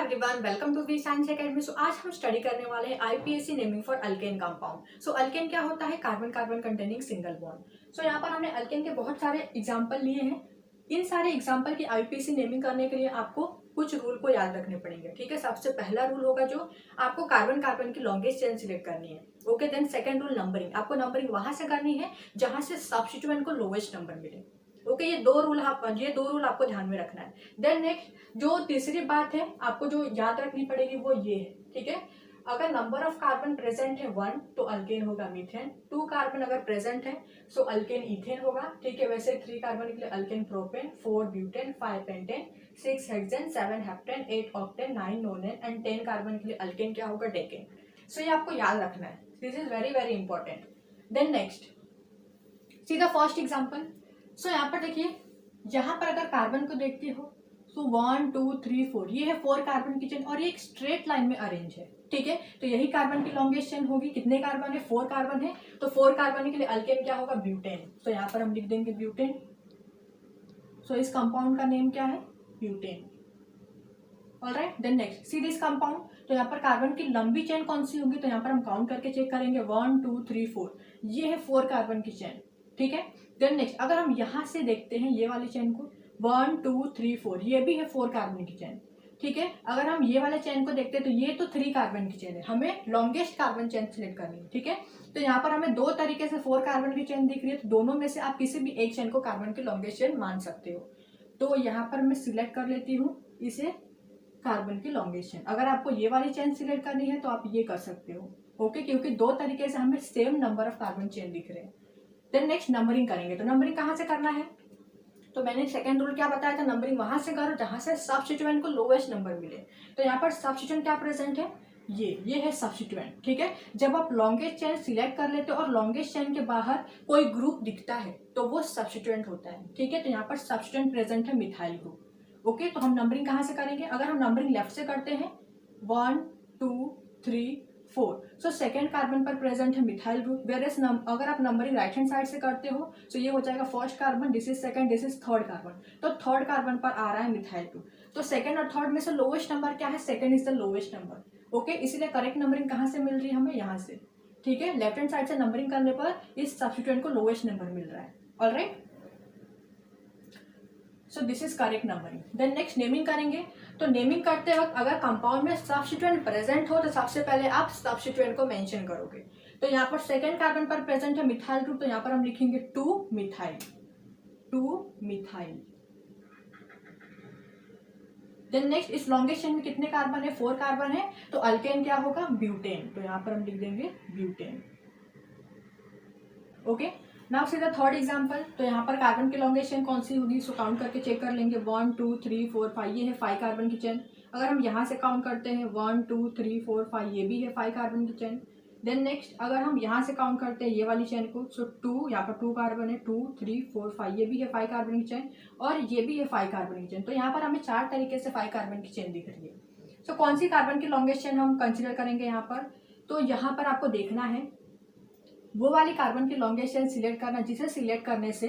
Everyone, welcome to V science academy. So आज हम study करने वाले हैं IUPAC naming for alkane compound. So alkane क्या होता है? Carbon carbon containing single bond. So यहाँ पर हमने अल्केन के बहुत सारे एग्जांपल लिए हैं। इन सारे एग्जांपल की आईपीएससी नेमिंग करने के लिए आपको कुछ रूल को याद रखने पड़ेंगे। ठीक है, सबसे पहला रूल होगा जो आपको कार्बन कार्बन की लॉन्गेस्ट चेन सिलेक्ट करनी है। Okay, then second rule numbering, आपको नंबरिंग वहां से करनी है जहां से सब्स्टिट्यूएंट को लोवेस्ट नंबर मिले। ओके, ये दो रूल आपको ध्यान में रखना है। देन नेक्स्ट जो तीसरी बात है आपको जो याद रखनी पड़ेगी वो ये है। ठीक है, अगर नंबर ऑफ कार्बन प्रेजेंट है 1 तो अल्केन होगा मीथेन, 2 कार्बन अगर प्रेजेंट है सो अल्केन इथेन होगा। ठीक है, वैसे 3 कार्बन के लिए alkane propane, 4 butane, 5 pentane, 6 hexane, 7 heptane, 8 octane, 9 नोनेन and 10 carbon के लिए अल्केन क्या होगा? डेकेन। सो ये आपको याद रखना है, this is very very important. Then next see the first example. So यहाँ पर देखिए, यहाँ पर अगर कार्बन को देखते हो सो 1 2 3 4 ये है 4 कार्बन की चेन और ये एक स्ट्रेट लाइन में अरेंज है। ठीक है, तो यही कार्बन की लॉन्गेस्ट चेन होगी। कितने कार्बन है? 4 कार्बन है, तो 4 कार्बन के लिए अल्केन क्या होगा? ब्यूटेन। तो यहाँ पर हम लिख देंगे ब्यूटेन। सो इस कंपाउंड का नेम क्या है? Butane. Alright, then next see this compound. तो यहाँ पर कार्बन की लंबी चेन कौन सी होगी? तो यहाँ पर हम काउंट करके चेक करेंगे 1 2 3 4 ये है 4 कार्बन की चेन। ठीक है, देन नेक्स्ट अगर हम यहाँ से देखते हैं ये वाली चेन को 1 2 3 4 ये भी है 4 कार्बन की चेन। ठीक है, अगर हम ये वाले चेन को देखते हैं तो ये तो 3 कार्बन की चेन है, हमें लॉन्गेस्ट कार्बन चेन सिलेक्ट करनी है। ठीक है, तो यहाँ पर हमें दो तरीके से 4 कार्बन की चेन दिख रही है, तो दोनों में से आप किसी भी एक चेन को कार्बन की लॉन्गेस्ट चेन मान सकते हो। तो यहाँ पर मैं सिलेक्ट कर लेती हूँ इसे कार्बन की लॉन्गेस्ट चेन। अगर आपको ये वाली चेन सिलेक्ट करनी है तो आप ये कर सकते हो। ओके, क्योंकि दो तरीके से हमें same number of carbon chain दिख रहे हैं। देन नेक्स्ट नंबरिंग करेंगे, तो नंबरिंग कहाँ से करना है? तो मैंने सेकंड रूल क्या बताया था? नंबरिंग वहां से करो जहां से सब्स्टिट्यूएंट को लोवेस्ट नंबर मिले। तो यहाँ पर सब्स्टिट्यूएंट क्या प्रेजेंट है? ये है सब्स्टिट्यूएंट। ठीक है, जब आप लॉन्गेस्ट चेन सिलेक्ट कर लेते हो और लॉन्गेस्ट चेन के बाहर कोई ग्रुप दिखता है तो वो सब्स्टिट्यूएंट होता है। ठीक है, तो यहाँ पर सब्स्टिट्यूएंट प्रेजेंट है मिथाइल ग्रुप। ओके, तो हम नंबरिंग कहाँ से करेंगे? अगर हम नंबरिंग लेफ्ट से करते हैं 1 2 3 4 सो सेकेंड कार्बन पर प्रेजेंट है मिथाइल ग्रुप। वेयरएज अगर आप नंबरिंग राइट हैंड साइड से करते हो तो ये हो जाएगा first carbon, this is second, this is third carbon. तो थर्ड कार्बन पर आ रहा है मिथाइल ग्रुप। तो सेकंड और थर्ड में से लोवेस्ट नंबर क्या है? Second is the lowest number. Okay, इसीलिए करेक्ट नंबरिंग कहाँ से मिल रही है हमें? यहाँ से। ठीक है, लेफ्ट हैंड साइड से नंबरिंग करने पर इस सब्स्टिट्यूएंट को लोवेस्ट नंबर मिल रहा है। Alright, so this is correct numbering. Then next naming करेंगे, तो नेमिंग करते वक्त अगर कंपाउंड में सब्स्टिट्यूएंट प्रेजेंट हो तो सबसे पहले आप सब्स्टिट्यूएंट को मेंशन करोगे। तो यहाँ पर सेकंड कार्बन पर प्रेजेंट है मिथाइल ग्रुप, तो यहाँ पर हम लिखेंगे 2 मिथाइल। देन नेक्स्ट इस लॉन्गेस्ट चेन में कितने कार्बन है? 4 कार्बन है, तो अल्केन क्या होगा? ब्यूटेन। तो यहाँ पर हम लिख देंगे butane. Okay, now see the third example. तो यहाँ पर कार्बन की लॉन्गेस्ट चेन कौन सी होगी? सो काउंट करके चेक कर लेंगे 1 2 3 4 5 ये है 5 कार्बन की चेन। अगर हम यहाँ से काउंट करते हैं 1 2 3 4 5 ये भी है 5 कार्बन की चेन। देन नेक्स्ट अगर हम यहाँ से काउंट करते हैं ये वाली चेन को, सो 2 यहाँ पर 2 कार्बन है, 2 3 4 5 ये भी है 5 कार्बन की चेन और ये भी है 5 कार्बन की चेन। तो यहाँ पर हमें 4 तरीके से 5 कार्बन की चेन दिख रही है। सो कौन सी कार्बन की लॉन्गेस्ट चेन हम कंसिडर करेंगे यहाँ पर? तो यहाँ पर आपको देखना है वो वाली कार्बन की लॉन्गेस्ट चेन सिलेक्ट करना जिसे सिलेक्ट करने से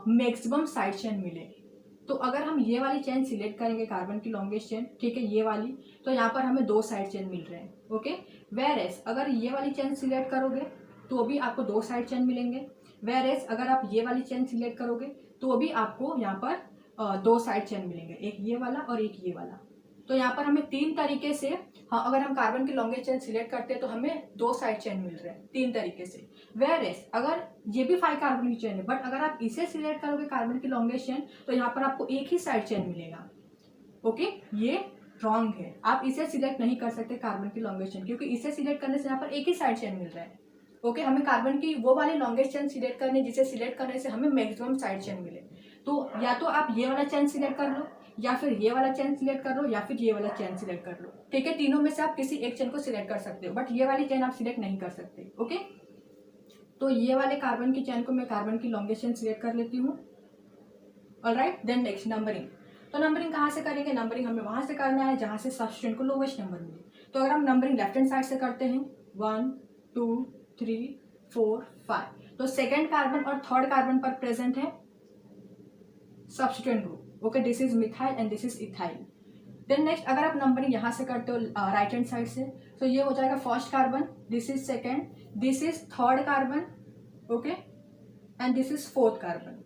मैक्सिमम साइड चेन मिले। तो अगर हम ये वाली चेन सिलेक्ट करेंगे कार्बन की लॉन्गेस्ट चेन, ठीक है, ये वाली, तो यहाँ पर हमें 2 साइड चेन मिल रहे हैं। ओके, वेयरएज अगर ये वाली चेन सिलेक्ट करोगे तो भी आपको 2 साइड चेन मिलेंगे। वेयरएज अगर आप ये वाली चेन सिलेक्ट करोगे तो भी आपको यहाँ पर 2 साइड चेन मिलेंगे, एक ये वाला और एक ये वाला। तो यहाँ पर हमें 3 तरीके से, हाँ, अगर हम कार्बन की लॉन्गेस्ट चेन सिलेक्ट करते हैं तो हमें 2 साइड चेन मिल रहे हैं 3 तरीके से। वेयरएज अगर ये भी 5 कार्बन की चेन है बट अगर आप इसे सिलेक्ट करोगे कार्बन की लॉन्गेस्ट चेन तो यहाँ पर आपको एक ही साइड चेन मिलेगा। ओके, ये रॉन्ग है, आप इसे सिलेक्ट नहीं कर सकते कार्बन की लॉन्गेस्ट चेन, क्योंकि इसे सिलेक्ट करने से यहाँ पर एक ही साइड चेन मिल रहा है। ओके, हमें कार्बन की वो वाली लॉन्गेस्ट चेन सिलेक्ट करनी जिसे सिलेक्ट करने से हमें मैक्सिमम साइड चेन मिले। तो या तो आप ये वाला चेन सिलेक्ट कर लो या फिर ये वाला चेन सिलेक्ट कर लो या फिर ये वाला चेन सिलेक्ट कर लो। ठीक है, तीनों में से आप किसी एक चेन को सिलेक्ट कर सकते हो बट ये वाली चेन आप सिलेक्ट नहीं कर सकते। ओके, तो ये वाले कार्बन की चेन को मैं कार्बन की लॉन्गेस्ट चेन सिलेक्ट कर लेती हूँ। Alright, then next numbering. तो नंबरिंग कहाँ से करेंगे? नंबरिंग हमें वहां से करना है जहां से सब्स्टिट्यूएंट को लोवेस्ट नंबर मिले। तो अगर हम नंबरिंग लेफ्ट हैंड साइड से करते हैं 1 2 3 4 5, तो सेकेंड कार्बन और थर्ड कार्बन पर प्रेजेंट है substituent group. Okay, this is methyl and this is ethyl. Then next अगर आप नंबरिंग यहाँ से करते हो राइट हैंड साइड से, तो ये हो जाएगा first carbon, this is second, this is third carbon, okay, and this is fourth carbon.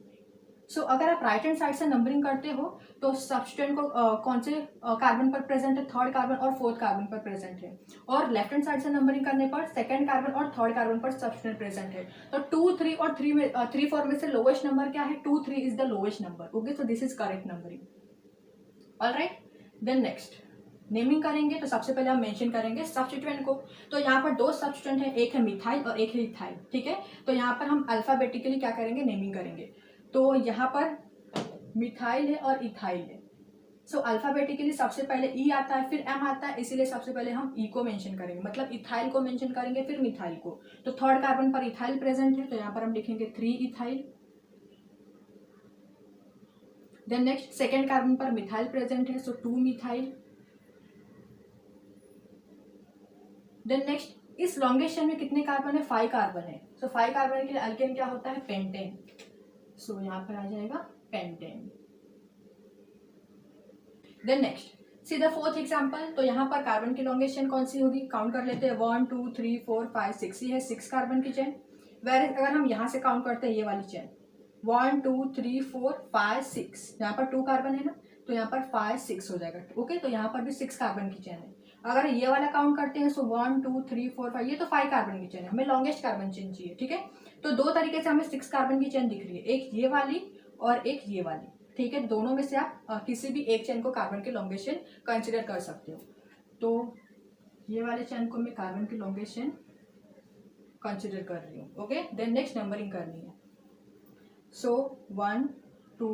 So अगर आप राइट हैंड साइड से नंबरिंग करते हो तो सब्स्टिट्यूएंट को कौन से कार्बन पर प्रेजेंट है, थर्ड कार्बन और फोर्थ कार्बन पर प्रेजेंट है, और लेफ्ट हैंड साइड से नंबरिंग करने पर सेकंड कार्बन और थर्ड कार्बन पर सब्स्टिट्यूएंट प्रेजेंट है। तो 2, 3 और 3 में 3, 4 में से लोवेस्ट नंबर क्या है, 2, 3 is the lowest number, okay, so this is correct numbering. Alright, then next naming करेंगे तो सबसे पहले हम मेंशन करेंगे सब्स्टिट्यूएंट को। तो यहाँ पर दो सब्स्टिट्यूएंट है, एक है मिथाइल और एक है इथाइल, ठीक है। तो यहाँ पर हम अल्फाबेटिकली क्या करेंगे, नेमिंग करेंगे। तो यहाँ पर मिथाइल है और इथाइल है, सो अल्फाबेटिकली सबसे पहले ई आता है फिर एम आता है, इसीलिए सबसे पहले हम ई को मेंशन करेंगे, मतलब इथाइल को मेंशन करेंगे फिर मिथाइल को। तो थर्ड कार्बन पर इथाइल प्रेजेंट है, तो यहाँ पर हम लिखेंगे 3 ethyl. Then next second carbon पर मिथाइल प्रेजेंट है, सो 2 मिथाइल। देन नेक्स्ट इस लॉन्गेस्ट चेन में कितने कार्बन है, 5 कार्बन है, सो 5 कार्बन के लिए अल्केन क्या होता है, पेंटेन। सो यहाँ पर आ जाएगा pentane. Then next see the fourth example. तो यहाँ पर कार्बन की लॉन्गेस्ट चेन कौन सी होगी, काउंट कर लेते हैं, 1 2 3 4 5 6, ये है 6 कार्बन की चेन। वेर अगर हम यहाँ से काउंट करते हैं ये वाली चेन 1 2 3 4 5 6, यहाँ पर 2 कार्बन है ना, तो यहाँ पर 5 6 हो जाएगा, ओके। तो यहाँ पर भी 6 कार्बन की चेन है। अगर ये वाला काउंट करते हैं सो 1 2 3 4 5, ये तो 5 कार्बन की चेन है, हमें लॉन्गेस्ट कार्बन चेन चाहिए, ठीक है। तो दो तरीके से हमें 6 कार्बन की चेन दिख रही है, एक ये वाली और एक ये वाली, ठीक है। दोनों में से आप किसी भी एक चेन को कार्बन की लॉन्गेस्ट चेन कंसिडर कर सकते हो। तो ये वाले चेन को मैं कार्बन की लॉन्गेस्ट चेन कंसिडर कर रही हूँ, ओके। देन नेक्स्ट नंबरिंग करनी है, सो 1 2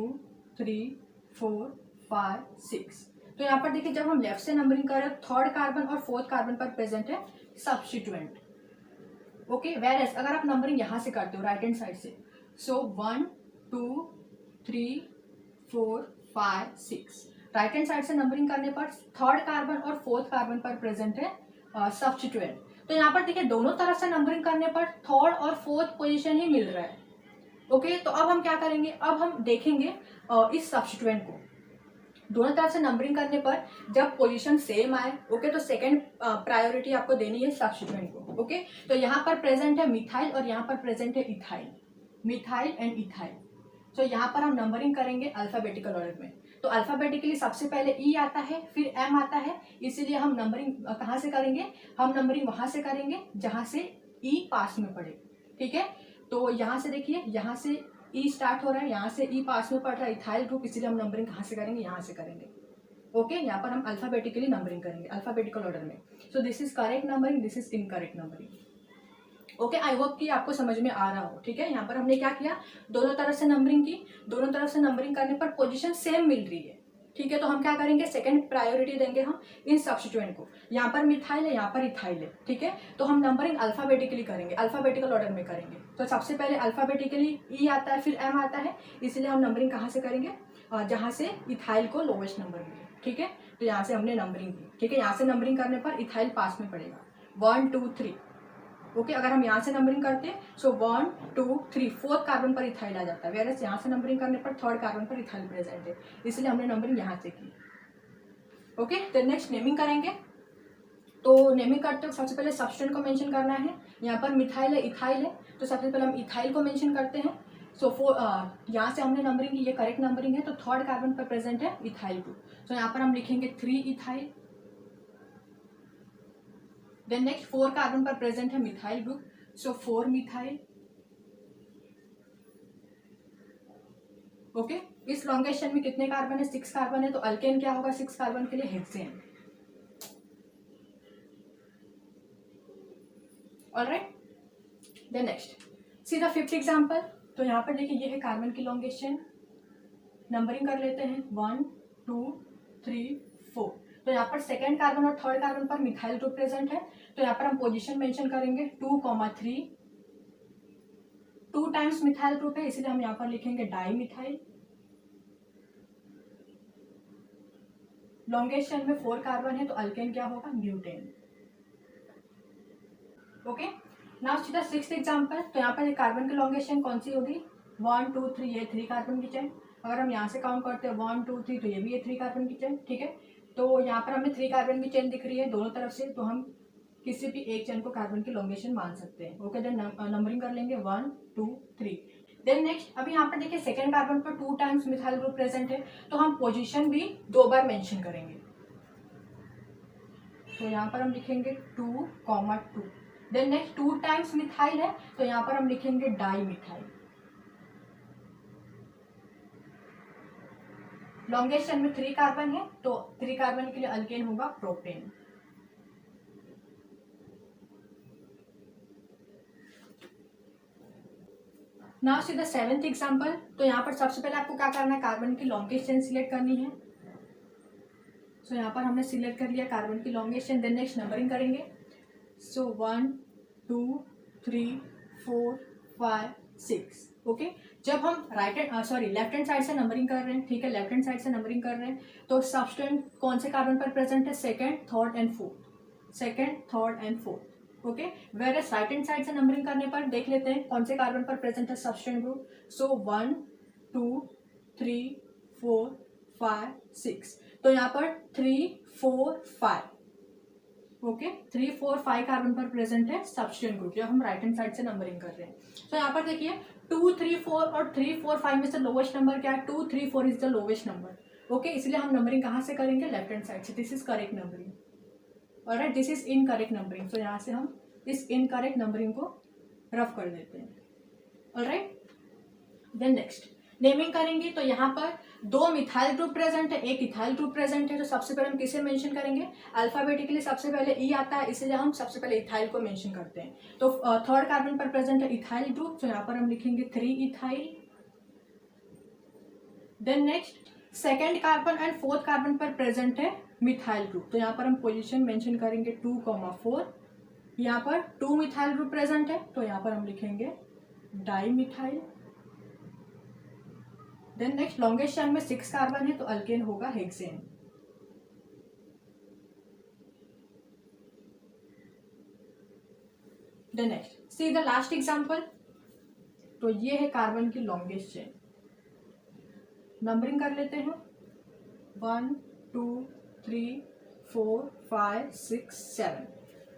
3 4 5 6। तो यहाँ पर देखिए जब हम लेफ्ट से नंबरिंग कर रहे हैं थर्ड कार्बन और फोर्थ कार्बन पर प्रेजेंट है सब्स्टिट्यूएंट, ओके। वेयर एज अगर आप नंबरिंग यहाँ से करते हो राइट हैंड साइड से, सो 1 2 3 4 5 6, राइट हैंड साइड से नंबरिंग करने पर थर्ड कार्बन और फोर्थ कार्बन पर प्रेजेंट है सब्स्टिट्यूएंट। तो यहाँ पर देखिए दोनों तरफ से नंबरिंग करने पर थर्ड और फोर्थ पोजीशन ही मिल रहा है, ओके। तो अब हम क्या करेंगे, अब हम देखेंगे इस सब्स्टिट्यूएंट को दोनों तरफ से नंबरिंग करने पर जब पोजीशन सेम आए, ओके, तो सेकंड प्रायोरिटी आपको देनी है सब्स्टिट्यूएंट को, ओके। तो यहाँ पर प्रेजेंट है मिथाइल और यहाँ पर प्रेजेंट है इथाइल, मिथाइल एंड इथाइल। तो यहाँ पर हम नंबरिंग करेंगे अल्फाबेटिकल ऑर्डर में। तो अल्फाबेटिकली सबसे पहले ई आता है फिर एम आता है, इसीलिए हम नंबरिंग कहाँ से करेंगे, हम नंबरिंग वहां से करेंगे जहां से ई पास में पड़े, ठीक है। तो यहाँ से देखिए, यहाँ से ई स्टार्ट हो रहा है, यहाँ से ई पास में पड़ रहा है इथाइल ग्रुप, इसीलिए हम नंबरिंग कहाँ से करेंगे, यहाँ से करेंगे, ओके। यहाँ पर हम अल्फाबेटिकली नंबरिंग करेंगे अल्फाबेटिकल ऑर्डर में। सो this is correct numbering, this is incorrect numbering, okay. I hope कि आपको समझ में आ रहा हो, ठीक है। यहाँ पर हमने क्या किया, दोनों तरफ से नंबरिंग की, दोनों तरफ से नंबरिंग करने पर पोजीशन सेम मिल रही है, ठीक है। तो हम क्या करेंगे, सेकंड प्रायोरिटी देंगे हम इन सब्स्टिट्यूएंट को। यहाँ पर मिथाइल है, यहाँ पर इथाइल है, ठीक है। तो हम नंबरिंग अल्फाबेटिकली करेंगे, अल्फाबेटिकल ऑर्डर में करेंगे। तो सबसे पहले अल्फाबेटिकली ई आता है फिर एम आता है, इसलिए हम नंबरिंग कहाँ से करेंगे, जहाँ से इथाइल को लोवेस्ट नंबर मिले, ठीक है। तो यहाँ से हमने नंबरिंग की, ठीक है। यहाँ से नंबरिंग करने पर इथाइल पास में पड़ेगा 1 2 3, ओके। अगर हम यहाँ से नंबरिंग करते हैं सो 1 2 3 फोर्थ कार्बन पर इथाइल आ जाता है, वेयर यहाँ से नंबरिंग करने पर थर्ड कार्बन पर इथाइल प्रेजेंट है, इसलिए हमने नंबरिंग यहाँ से की, ओके। तो नेक्स्ट नेमिंग करेंगे। तो नेमिंग करते हो सबसे पहले सब्स्टिट्यूएंट को मेंशन करना है, यहाँ पर मिथाइल है इथाइल है, तो सबसे पहले हम इथाइल को मेंशन करते हैं। सो यहाँ से हमने नंबरिंग की, ये करेक्ट नंबरिंग है, तो थर्ड कार्बन पर प्रेजेंट है इथाइल ग्रुप, तो यहाँ पर हम लिखेंगे 3 इथाइल। देन नेक्स्ट 4 कार्बन पर प्रेजेंट है मिथाइल ग्रुप, सो 4 मिथाइल, ओके। इस लॉन्गेस्ट चेन में कितने कार्बन है, 6 कार्बन है, तो अल्केन क्या होगा 6 कार्बन के लिए, hexane, alright. Then next see the fifth example. तो यहाँ पर देखिए ये है कार्बन की लॉन्गेस्ट चेन, नंबरिंग कर लेते हैं 1 2 3 4। तो यहाँ पर सेकेंड कार्बन और थर्ड कार्बन पर मिथाइल ग्रुप प्रेजेंट है, तो यहाँ पर हम पोजीशन मेंशन करेंगे 2 3, 2 टाइम्स मिथाइल ग्रुप है, इसलिए हम यहाँ पर लिखेंगे डाई मिथाइल। लॉन्गेस्ट चेन में 4 कार्बन है, तो अल्केन क्या होगा, butane, okay. Now see the sixth example. तो यहाँ पर कार्बन की लॉन्गेस्ट चेन कौन सी होगी, 1 2 3, ये 3 कार्बन की चेन। अगर हम यहाँ से काउंट करते हैं 1 2 3, तो ये भी ये 3 कार्बन की चेन, ठीक है। तो यहाँ पर हमें 3 कार्बन की चेन दिख रही है दोनों तरफ से, तो हम किसी भी एक चेन को कार्बन की लॉन्गेशन मान सकते हैं। ओके, देन नंबरिंग कर लेंगे 1 2 3। देन नेक्स्ट, अभी यहाँ पर देखिए सेकेंड कार्बन पर 2 टाइम्स मिथाइल ग्रुप प्रेजेंट है, तो हम पोजीशन भी 2 बार मेंशन करेंगे। तो यहाँ पर हम लिखेंगे 2, 2। देन नेक्स्ट 2 टाइम्स मिथाइल है, तो यहाँ पर हम लिखेंगे डाई मिथाइल। लॉन्गेस्ट में 3 कार्बन है, तो 3 कार्बन के लिए अल्केन होगा propane. Now see the 7th example. तो यहाँ पर सबसे पहले आपको क्या करना है, कार्बन की लॉन्गेस्ट चेन सिलेक्ट करनी है। सो यहाँ पर हमने सिलेक्ट कर लिया कार्बन की longest chain. Then next numbering करेंगे। सो 1 2 3 4 5 6। ओके, जब हम लेफ्ट हैंड साइड से नंबरिंग कर रहे हैं, ठीक है, लेफ्ट हैंड साइड से नंबरिंग कर रहे हैं, तो सब्सटेंट कौन से कार्बन पर प्रेजेंट है, second, third and fourth, second, third and fourth. Okay, where right hand side से नंबरिंग करने पर देख लेते हैं कौन से कार्बन पर प्रेजेंट है सब्सटेंट ग्रुप। सो 1 2 3 4 5 6। तो यहाँ पर 3 4 5, ओके, 3 4 5 कार्बन पर प्रेजेंट है सब्सटेंट ग्रुप, जब हम राइट हैंड साइड से नंबरिंग कर रहे हैं। तो यहाँ पर देखिए 2 3 4 और 3 4 5 में से लोवेस्ट नंबर क्या है, 2 3 4 is the lowest number. Okay, इसलिए हम नंबरिंग कहाँ से करेंगे, लेफ्ट हैंड साइड से। This is correct numbering. Alright, this is incorrect numbering. तो यहाँ से हम इस इनकरेक्ट नंबरिंग को रफ कर देते हैं। ऑलराइट, देन नेक्स्ट नेमिंग करेंगे। तो यहाँ पर 2 मिथाइल ग्रुप प्रेजेंट है, 1 इथाइल ग्रुप प्रेजेंट है। तो सबसे पहले हम किसे मेंशन करेंगे, अल्फाबेटिकली सबसे पहले ई आता है, इसलिए हम सबसे पहले इथाइल को मेंशन करते हैं। तो थर्ड कार्बन पर प्रेजेंट है इथाइल ग्रुप, तो यहाँ पर हम लिखेंगे 3 ethyl. Then next second carbon and fourth carbon पर प्रेजेंट है मिथाइल ग्रुप, तो यहाँ पर हम पोजीशन मेंशन करेंगे 2, 4। यहाँ पर 2 मिथाइल ग्रुप प्रेजेंट है, तो यहाँ पर हम लिखेंगे dimethyl. Then next longest chain में 6 कार्बन है, तो अल्केन होगा hexane. Then next see the last example. तो ये है कार्बन की लॉन्गेस्ट चेन। नंबरिंग कर लेते हैं 1 2 3 4 5 6 7।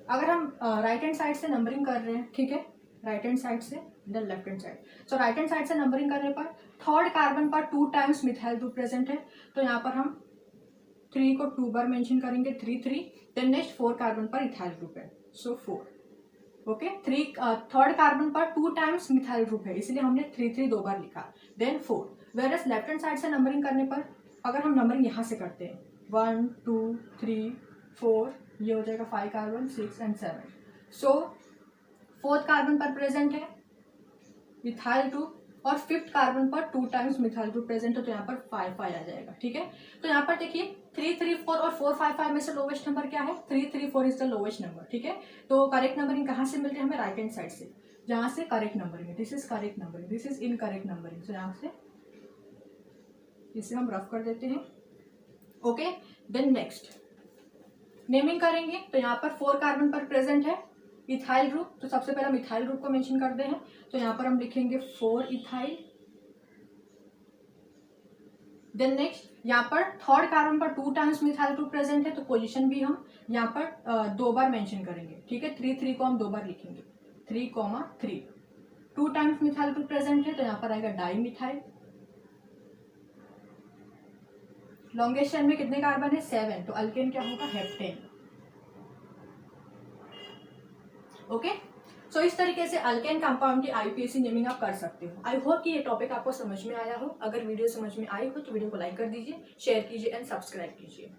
अगर हम राइट हैंड साइड से नंबरिंग कर रहे हैं, ठीक है, राइट हैंड साइड से देन लेफ्ट हैंड साइड। सो राइट हैंड साइड से नंबरिंग करने पर थर्ड कार्बन पर 2 टाइम्स मिथाइल ग्रुप प्रेजेंट है, तो यहाँ पर हम 3 को 2 बार मेंशन करेंगे, 3 3। देन नेक्स्ट 4 कार्बन पर इथाइल ग्रुप है, सो 4। ओके, थर्ड कार्बन पर 2 टाइम्स मिथाइल ग्रुप है, इसलिए हमने 3 3 2 बार लिखा, then 4। Whereas left hand side से नंबरिंग करने पर अगर हम नंबरिंग यहाँ से करते हैं 1 2 3 4, ये हो जाएगा 5 carbon 6 and 7। So fourth carbon पर प्रेजेंट है मिथाइल ग्रुप और फिफ्थ कार्बन पर 2 टाइम्स मिथाइल ग्रुप प्रेजेंट है, तो यहाँ पर 5 5 आ जाएगा। ठीक है, तो यहाँ पर देखिए 3 3 4 और 4 5 5 में से लोवेस्ट नंबर क्या है, 3 3 4 इज द लोवेस्ट नंबर। ठीक है, तो करेक्ट नंबरिंग कहाँ से मिल रही है हमें, राइट हैंड साइड से, जहाँ से करेक्ट नंबरिंग है। This is correct numbering, this is incorrect numbering. तो यहाँ से इसे हम रफ कर देते हैं। ओके, देन नेक्स्ट नेमिंग करेंगे। तो यहाँ पर 4 कार्बन पर प्रेजेंट है इथाइल ग्रुप, तो सबसे पहले हम इथाइल ग्रुप को मेंशन करते हैं, तो यहाँ पर हम लिखेंगे 4 इथाइल। देन नेक्स्ट यहाँ पर थर्ड कार्बन पर 2 टाइम्स मिथाइल ग्रुप प्रेजेंट है, तो पोजीशन भी हम यहाँ पर 2 बार मेंशन करेंगे। ठीक है, 3 3 को हम 2 बार लिखेंगे, 3 3। 2 टाइम्स मिथाइल ग्रुप प्रेजेंट है, तो यहाँ पर आएगा डाई मिथाइल। लॉन्गेस्ट चेन में कितने कार्बन है, 7, तो अल्केन क्या होगा, हेप्टेन। ओके, सो इस तरीके से अल्केन कंपाउंड की आईपीएसी नेमिंग आप कर सकते हो। आई होप कि ये टॉपिक आपको समझ में आया हो। अगर वीडियो समझ में आई हो तो वीडियो को लाइक कर दीजिए, शेयर कीजिए एंड सब्सक्राइब कीजिए।